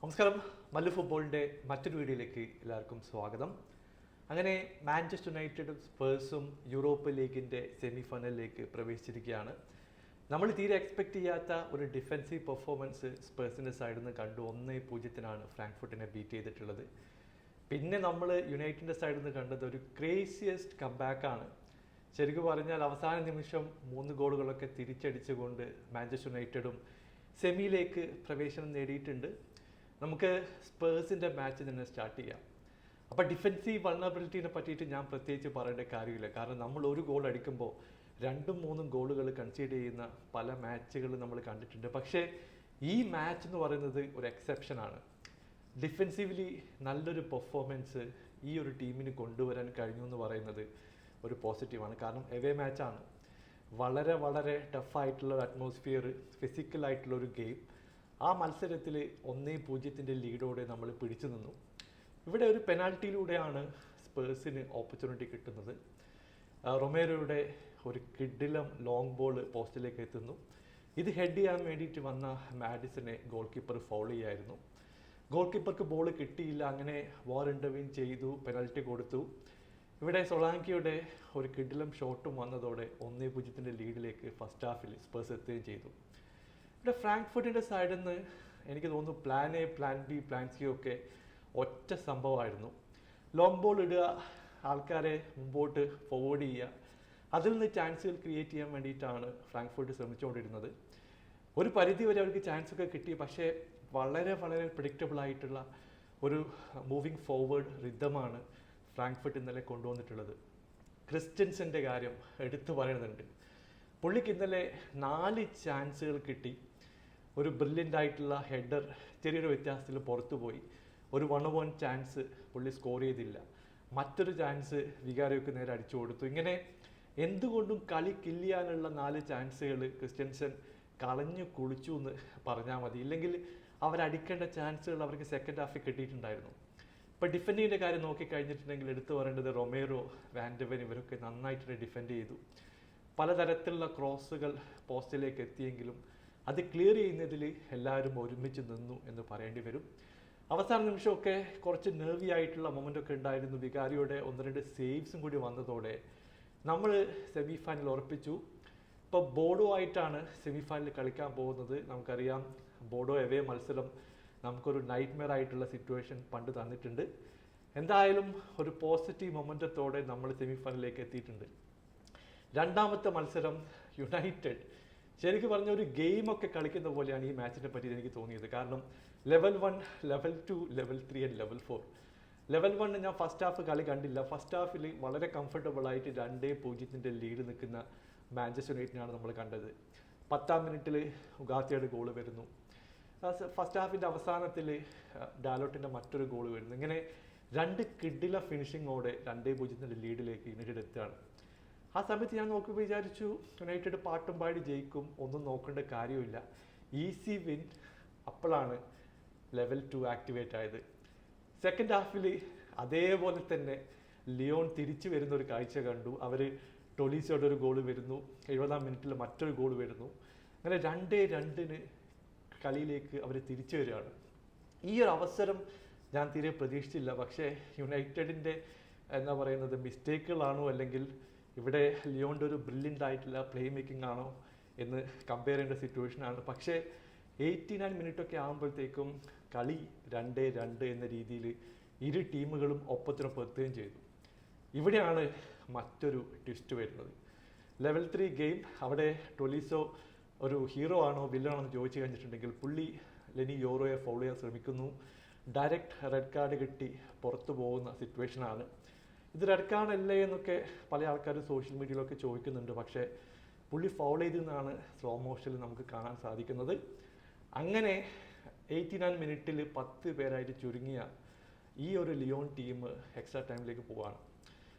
നമസ്കാരം. മല്ലു ഫുട്ബോളിൻ്റെ മറ്റൊരു വീഡിയോയിലേക്ക് എല്ലാവർക്കും സ്വാഗതം. അങ്ങനെ മാഞ്ചസ്റ്റർ യുണൈറ്റഡും സ്പേഴ്സും യൂറോപ്പ് ലീഗിൻ്റെ സെമി ഫൈനലിലേക്ക് പ്രവേശിച്ചിരിക്കുകയാണ്. നമ്മൾ തീരെ എക്സ്പെക്ട് ചെയ്യാത്ത ഒരു ഡിഫെൻസീവ് പെർഫോമൻസ് സ്പേഴ്സിൻ്റെ സൈഡിൽ നിന്ന് കണ്ടു. 1-0 ഫ്രാങ്ക്ഫർട്ടിനെ ബീറ്റ് ചെയ്തിട്ടുള്ളത്. പിന്നെ നമ്മൾ യുണൈറ്റഡിൻ്റെ സൈഡിൽ നിന്ന് കണ്ടത് ഒരു ക്രേസിയസ്റ്റ് കംബാക്കാണ്. ശരിക്കും പറഞ്ഞാൽ അവസാന നിമിഷം 3 ഗോളുകളൊക്കെ തിരിച്ചടിച്ചുകൊണ്ട് മാഞ്ചസ്റ്റർ യുണൈറ്റഡും സെമിയിലേക്ക് പ്രവേശനം നേടിയിട്ടുണ്ട്. നമുക്ക് സ്പേഴ്സിൻ്റെ മാച്ച് തന്നെ സ്റ്റാർട്ട് ചെയ്യാം. അപ്പോൾ ഡിഫെൻസീവ് വൾണറബിലിറ്റീനെ പറ്റിയിട്ട് ഞാൻ പ്രത്യേകിച്ച് പറയേണ്ട കാര്യമില്ല. കാരണം നമ്മൾ ഒരു ഗോൾ അടിക്കുമ്പോൾ 2-3 ഗോളുകൾ കൺസീഡ് ചെയ്യുന്ന പല മാച്ചുകൾ നമ്മൾ കണ്ടിട്ടുണ്ട്. പക്ഷേ ഈ മാച്ച് എന്ന് പറയുന്നത് ഒരു എക്സെപ്ഷനാണ്. ഡിഫെൻസീവ്ലി നല്ലൊരു പെർഫോമൻസ് ഈ ഒരു ടീമിന് കൊണ്ടുവരാൻ കഴിഞ്ഞു എന്ന് പറയുന്നത് ഒരു പോസിറ്റീവാണ്. കാരണം എവേ മാച്ചാണ്, വളരെ വളരെ ടഫായിട്ടുള്ള ഒരു അറ്റ്മോസ്ഫിയർ, ഫിസിക്കലായിട്ടുള്ള ഒരു ഗെയിം. ആ മത്സരത്തിൽ 1-0 ലീഡോടെ നമ്മൾ പിടിച്ചു നിന്നു. ഇവിടെ ഒരു പെനാൽറ്റിയിലൂടെയാണ് സ്പേഴ്സിന് ഓപ്പർച്യൂണിറ്റി കിട്ടുന്നത്. റൊമേരോയുടെ ഒരു കിഡിലം ലോങ് ബോൾ പോസ്റ്റിലേക്ക് എത്തുന്നു. ഇത് ഹെഡ് ചെയ്യാൻ വേണ്ടിയിട്ട് വന്ന മാഡിസനെ ഗോൾ കീപ്പർ ഫൗൾ ചെയ്യായിരുന്നു. ഗോൾ കീപ്പർക്ക് ബോൾ കിട്ടിയില്ല. അങ്ങനെ വാർ ഇൻ്റർവീൻ ചെയ്തു, പെനാൽറ്റി കൊടുത്തു. ഇവിടെ സൊളാങ്കിയുടെ ഒരു കിഡിലം ഷോട്ടും വന്നതോടെ 1-0 ലീഡിലേക്ക് ഫസ്റ്റ് ഹാഫിൽ സ്പേഴ്സ് എത്തുകയും ചെയ്തു. ഇവിടെ ഫ്രാങ്ക്ഫർട്ടിൻ്റെ സൈഡിൽ നിന്ന് എനിക്ക് തോന്നുന്നു plan A, plan B, plan C ഒക്കെ ഒറ്റ സംഭവമായിരുന്നു. ലോങ് ബോൾ ഇടുക, ആൾക്കാരെ മുമ്പോട്ട് ഫോർവേഡ് ചെയ്യുക, അതിൽ നിന്ന് ചാൻസുകൾ ക്രിയേറ്റ് ചെയ്യാൻ വേണ്ടിയിട്ടാണ് ഫ്രാങ്ക്ഫർട്ട് ശ്രമിച്ചുകൊണ്ടിരുന്നത്. ഒരു പരിധി വരെ അവർക്ക് ചാൻസ് ഒക്കെ കിട്ടി. പക്ഷേ വളരെ വളരെ പ്രിഡിക്റ്റബിൾ ആയിട്ടുള്ള ഒരു മൂവിങ് ഫോർവേഡ് റിതമാണ് ഫ്രാങ്ക്ഫർട്ട് ഇന്നലെ കൊണ്ടുവന്നിട്ടുള്ളത്. ക്രിസ്റ്റൻസൻ്റെ കാര്യം എടുത്തു പറയുന്നുണ്ട്. പുള്ളിക്ക് ഇന്നലെ 4 ചാൻസുകൾ കിട്ടി. ഒരു ബ്രില്യൻ്റ് ആയിട്ടുള്ള ഹെഡർ ചെറിയൊരു വ്യത്യാസത്തിൽ പുറത്തു പോയി. ഒരു 1-on-1 ചാൻസ് പുള്ളി സ്കോർ ചെയ്തില്ല. മറ്റൊരു ചാൻസ് വികാരയ്ക്ക് നേരെ അടിച്ചു കൊടുത്തു. ഇങ്ങനെ എന്തുകൊണ്ടും കളി കില്ല് ചെയ്യാനുള്ള 4 ചാൻസുകൾ ക്രിസ്റ്റൻസൻ കളഞ്ഞു കുളിച്ചു എന്ന് പറഞ്ഞാൽ മതി. ഇല്ലെങ്കിൽ അവരടിക്കേണ്ട ചാൻസുകൾ അവർക്ക് സെക്കൻഡ് ഹാഫിൽ കിട്ടിയിട്ടുണ്ടായിരുന്നു. ഇപ്പോൾ ഡിഫെൻഡിങ്ങിൻ്റെ കാര്യം നോക്കിക്കഴിഞ്ഞിട്ടുണ്ടെങ്കിൽ എടുത്തു പറയേണ്ടത് റൊമേറോ, വാൻഡവൻ ഇവരൊക്കെ നന്നായിട്ട് ഡിഫെൻഡ് ചെയ്തു. പലതരത്തിലുള്ള ക്രോസുകൾ പോസ്റ്റിലേക്ക് എത്തിയെങ്കിലും അത് ക്ലിയർ ചെയ്യുന്നതിൽ എല്ലാവരും ഒരുമിച്ച് നിന്നു എന്ന് പറയേണ്ടി വരും. അവസാന നിമിഷമൊക്കെ കുറച്ച് നെർവി ആയിട്ടുള്ള മൊമെൻ്റൊക്കെ ഉണ്ടായിരുന്നു. വികാരിയുടെ 1-2 സേവ്സും കൂടി വന്നതോടെ നമ്മൾ സെമി ഫൈനൽ ഉറപ്പിച്ചു. ഇപ്പോൾ ബോഡോ ആയിട്ടാണ് സെമി ഫൈനൽ കളിക്കാൻ പോകുന്നത്. നമുക്കറിയാം, ബോഡോ എവേ മത്സരം നമുക്കൊരു നൈറ്റ്മെയർ ആയിട്ടുള്ള സിറ്റുവേഷൻ പണ്ട് തന്നിട്ടുണ്ട്. എന്തായാലും ഒരു പോസിറ്റീവ് മൊമെൻ്റത്തോടെ നമ്മൾ സെമി ഫൈനലിലേക്ക് എത്തിയിട്ടുണ്ട്. രണ്ടാമത്തെ മത്സരം യുണൈറ്റഡ് ശരിക്കും പറഞ്ഞ ഒരു ഗെയിമൊക്കെ കളിക്കുന്ന പോലെയാണ് ഈ മാച്ചിനെ പറ്റി എനിക്ക് തോന്നിയത്. കാരണം level 1, level 2, level 3 and level 4. Level 1 ഞാൻ ഫസ്റ്റ് ഹാഫ് കളി കണ്ടില്ല. ഫസ്റ്റ് ഹാഫിൽ വളരെ കംഫർട്ടബിൾ ആയിട്ട് 2-0 ലീഡ് നിൽക്കുന്ന മാഞ്ചസ്റ്റർ യുണൈറ്റഡിനാണ് നമ്മൾ കണ്ടത്. 10-ാം മിനിറ്റിൽ ഉഗാത്തിയുടെ ഗോൾ വരുന്നു. ഫസ്റ്റ് ഹാഫിൻ്റെ അവസാനത്തിൽ ഡാലോട്ടിൻ്റെ മറ്റൊരു ഗോൾ വരുന്നു. ഇങ്ങനെ 2 കിഡില ഫിനിഷിങ്ങോടെ 2-0 ലീഡിലേക്ക് യുണൈറ്റഡ് എത്തുകയാണ്. ആ സമയത്ത് ഞാൻ നോക്കുമ്പോൾ വിചാരിച്ചു യുണൈറ്റഡ് പാട്ടും പാടി ജയിക്കും, ഒന്നും നോക്കേണ്ട കാര്യമില്ല, ഈസി വിൻ. അപ്പോഴാണ് ലെവൽ 2 ആക്ടിവേറ്റ് ആയത്. സെക്കൻഡ് ഹാഫിൽ അതേപോലെ തന്നെ ലിയോൺ തിരിച്ചു വരുന്ന ഒരു കാഴ്ച കണ്ടു. അവർ ടൊലീസോയുടെ ഒരു ഗോൾ വരുന്നു. 70-ാം മിനിറ്റിൽ മറ്റൊരു ഗോൾ വരുന്നു. അങ്ങനെ 2-2 കളിയിലേക്ക് അവർ തിരിച്ചു വരികയാണ്. ഈ ഒരു അവസരം ഞാൻ തീരെ പ്രതീക്ഷിച്ചില്ല. പക്ഷേ യുണൈറ്റഡിൻ്റെ എന്താ പറയുന്നത്, മിസ്റ്റേക്കുകളാണോ അല്ലെങ്കിൽ ഇവിടെ ലിയോണിൻ്റെ ഒരു ബ്രില്യൻ്റ് ആയിട്ടുള്ള പ്ലേ മേക്കിംഗ് ആണോ എന്ന് കമ്പയർ ചെയ്യേണ്ട സിറ്റുവേഷനാണ്. പക്ഷേ 89 മിനിറ്റൊക്കെ ആകുമ്പോഴത്തേക്കും കളി 2-2 എന്ന രീതിയിൽ ഇരു ടീമുകളും ഒപ്പത്തിനൊപ്പം എത്തുകയും ചെയ്തു. ഇവിടെയാണ് മറ്റൊരു ട്വിസ്റ്റ് വരുന്നത്. Level 3 game. അവിടെ ടൊലീസോ ഒരു ഹീറോ ആണോ വില്ലനാണോ എന്ന് ചോദിച്ചു കഴിഞ്ഞിട്ടുണ്ടെങ്കിൽ പുള്ളി ലെനി യോറോയെ ഫൗൾ ചെയ്യാൻ ശ്രമിക്കുന്നു. ഡയറക്റ്റ് റെഡ് കാർഡ് കിട്ടി പുറത്തു പോകുന്ന സിറ്റുവേഷനാണ്. ഇത് റെഡ് കാർഡ് അല്ലേ എന്നൊക്കെ പല ആൾക്കാരും സോഷ്യൽ മീഡിയയിലൊക്കെ ചോദിക്കുന്നുണ്ട്. പക്ഷേ പുള്ളി ഫൗൾ ചെയ്തെന്നാണ് സ്ലോ മോഷനിൽ നമുക്ക് കാണാൻ സാധിക്കുന്നത്. അങ്ങനെ 89 മിനിറ്റിൽ 10 പേരായിട്ട് ചുരുങ്ങിയ ഈ ഒരു ലിയോൺ ടീം എക്സ്ട്രാ ടൈമിലേക്ക് പോവുകയാണ്.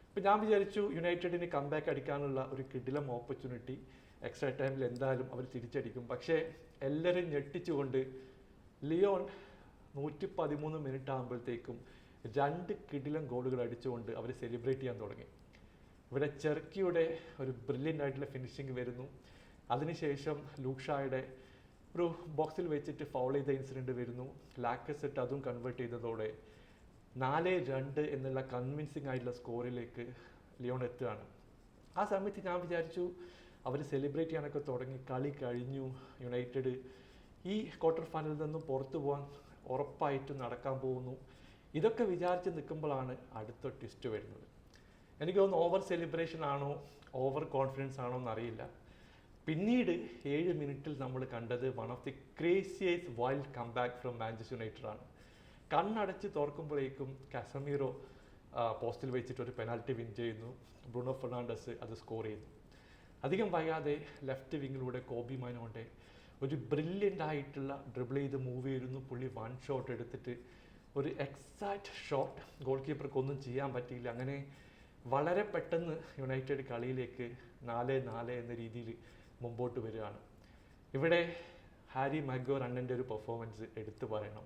ഇപ്പം ഞാൻ വിചാരിച്ചു യുണൈറ്റഡിന് കംബാക്ക് അടിക്കാനുള്ള ഒരു കിടിലം ഓപ്പർച്യൂണിറ്റി എക്സ്ട്രാ ടൈമിൽ എന്തായാലും അവർ തിരിച്ചടിക്കും. പക്ഷേ എല്ലാവരും ഞെട്ടിച്ചുകൊണ്ട് ലിയോൺ 113 മിനിറ്റ് ആകുമ്പോഴത്തേക്കും 2 കിടിലം ഗോളുകൾ അടിച്ചുകൊണ്ട് അവർ സെലിബ്രേറ്റ് ചെയ്യാൻ തുടങ്ങി. ഇവിടെ ചെർക്കിയുടെ ഒരു ബ്രില്യൻ്റ് ആയിട്ടുള്ള ഫിനിഷിങ് വരുന്നു. അതിനുശേഷം ലൂക്ഷായുടെ ഒരു ബോക്സിൽ വെച്ചിട്ട് ഫൗൾ ചെയ്ത ഇൻസിഡൻറ്റ് വരുന്നു. ലാക്കസെറ്റ് അതും കൺവേർട്ട് ചെയ്തതോടെ 4-2 എന്നുള്ള കൺവിൻസിങ് ആയിട്ടുള്ള സ്കോറിലേക്ക് ലിയോൺ എത്തുകയാണ്. ആ സമയത്ത് ഞാൻ വിചാരിച്ചു അവർ സെലിബ്രേറ്റ് ചെയ്യാനൊക്കെ തുടങ്ങി, കളി കഴിഞ്ഞു, യുണൈറ്റഡ് ഈ ക്വാർട്ടർ ഫൈനലിൽ നിന്നും പുറത്തു പോകാൻ ഉറപ്പായിട്ടും നടക്കാൻ പോകുന്നു. ഇതൊക്കെ വിചാരിച്ച് നിൽക്കുമ്പോഴാണ് അടുത്ത ട്വിസ്റ്റ് വരുന്നത്. എനിക്ക് തോന്നുന്നു ഓവർ സെലിബ്രേഷൻ ആണോ ഓവർ കോൺഫിഡൻസ് ആണോ എന്നറിയില്ല. പിന്നീട് 7 മിനിറ്റിൽ നമ്മൾ കണ്ടത് one of the craziest wild comeback from Manchester United ആണ്. കണ്ണടച്ച് തുറക്കുമ്പോഴേക്കും കാസമീറോ പോസ്റ്റിൽ വെച്ചിട്ട് ഒരു പെനാൽറ്റി വിൻ ചെയ്യുന്നു. ബ്രൂണോ ഫെർണാണ്ടസ് അത് സ്കോർ ചെയ്യുന്നു. അധികം വൈകാതെ ലെഫ്റ്റ് വിങ്ങിലൂടെ കോബി മൈനോന്റെ ഒരു ബ്രില്യൻ്റ് ആയിട്ടുള്ള ഡ്രിബിൾ ചെയ്ത് മൂവ് ചെയ്യുന്നു. പുള്ളി 1 ഷോട്ട് എടുത്തിട്ട് ഒരു എക്സാക്റ്റ് ഷോട്ട്, ഗോൾ കീപ്പർക്ക് ഒന്നും ചെയ്യാൻ പറ്റിയില്ല. അങ്ങനെ വളരെ പെട്ടെന്ന് യുണൈറ്റഡ് കളിയിലേക്ക് 4-4 എന്ന രീതിയിൽ മുമ്പോട്ട് വരികയാണ്. ഇവിടെ ഹാരി മാഗ്വയർ അണ്ണൻ്റെ ഒരു പെർഫോമൻസ് എടുത്തു പറയണം.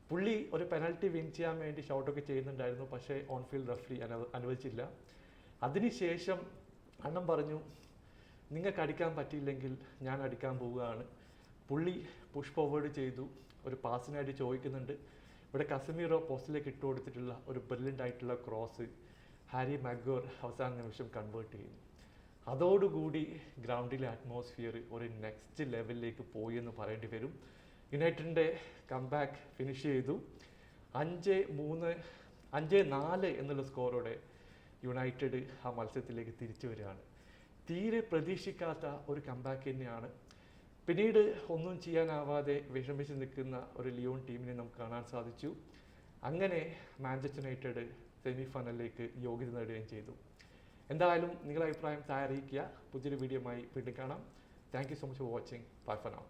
പുള്ളി ഒരു പെനൽറ്റി വിൻ ചെയ്യാൻ വേണ്ടി ഷോട്ടൊക്കെ ചെയ്യുന്നുണ്ടായിരുന്നു, പക്ഷേ ഓൺ ഫീൽഡ് റഫറി അനുവദിച്ചില്ല. അതിനുശേഷം അണ്ണൻ പറഞ്ഞു, നിങ്ങൾക്ക് അടിക്കാൻ പറ്റിയില്ലെങ്കിൽ ഞാൻ അടിക്കാൻ പോവുകയാണ്. പുള്ളി പുഷ് ഫോർവേഡ് ചെയ്തു, ഒരു പാസിനായിട്ട് ചോദിക്കുന്നുണ്ട്. ഇവിടെ കസമീറോ പോസ്റ്റിലേക്ക് ഇട്ട് കൊടുത്തിട്ടുള്ള ഒരു ബ്രില്യൻ്റ് ആയിട്ടുള്ള ക്രോസ് ഹാരി മാഗ്വയർ അവസാന നിമിഷം കൺവേർട്ട് ചെയ്യുന്നു. അതോടുകൂടി ഗ്രൗണ്ടിലെ അറ്റ്മോസ്ഫിയർ ഒരു നെക്സ്റ്റ് ലെവലിലേക്ക് പോയി എന്ന് പറയേണ്ടി വരും. യുണൈറ്റഡിൻ്റെ കംബാക്ക് ഫിനിഷ് ചെയ്തു. 5-4 എന്നുള്ള സ്കോറോടെ യുണൈറ്റഡ് ആ മത്സരത്തിലേക്ക് തിരിച്ചു വരികയാണ്. തീരെ പ്രതീക്ഷിക്കാത്ത ഒരു കംബാക്ക് തന്നെയാണ്. പിന്നീട് ഒന്നും ചെയ്യാനാവാതെ വിഷമിച്ച് നിൽക്കുന്ന ഒരു ലിയോൺ ടീമിനെ നമുക്ക് കാണാൻ സാധിച്ചു. അങ്ങനെ മാഞ്ചസ്റ്റർ യുണൈറ്റഡ് സെമി ഫൈനലിലേക്ക് യോഗ്യത നേടുകയും ചെയ്തു. എന്തായാലും നിങ്ങളുടെ അഭിപ്രായം താഴെ അറിയിക്കുക. പുതിയൊരു വീഡിയോയുമായി വീണ്ടും കാണാം. Thank you so much for watching. Bye for now.